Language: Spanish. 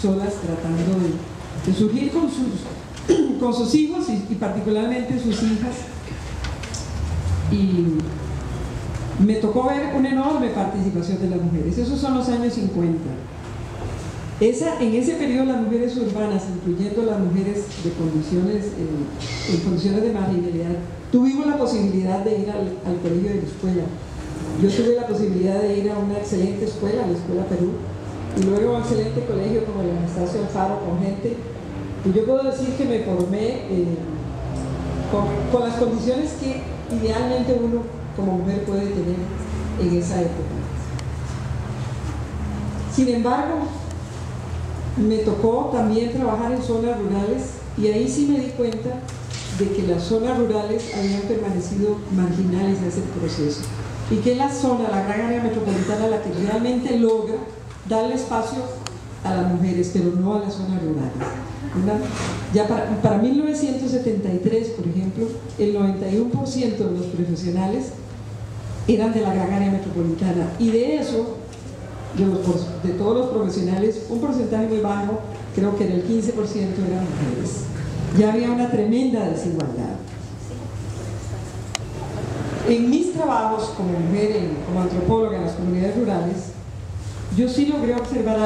solas tratando de surgir con sus hijos y particularmente sus hijas, y me tocó ver una enorme participación de las mujeres. Esos son los años 50. En ese periodo las mujeres urbanas, incluyendo las mujeres de condiciones, en condiciones de marginalidad, tuvimos la posibilidad de ir al colegio de la escuela. Yo tuve la posibilidad de ir a una excelente escuela, la Escuela Perú, y luego a un excelente colegio como el Anastasio Alfaro, con gente, y yo puedo decir que me formé con las condiciones que idealmente uno como mujer puede tener en esa época. Sin embargo, me tocó también trabajar en zonas rurales, y ahí sí me di cuenta de que las zonas rurales habían permanecido marginales en ese proceso, y que la zona, la gran área metropolitana, la que realmente logra darle espacio a las mujeres, pero no a las zonas rurales. Ya para 1973, por ejemplo, el 91% de los profesionales eran de la gran área metropolitana, y de eso, de todos los profesionales, un porcentaje muy bajo, creo que era el 15%, eran mujeres. Ya había una tremenda desigualdad. En mis trabajos como mujer, como antropóloga en las comunidades rurales, yo sí logré observar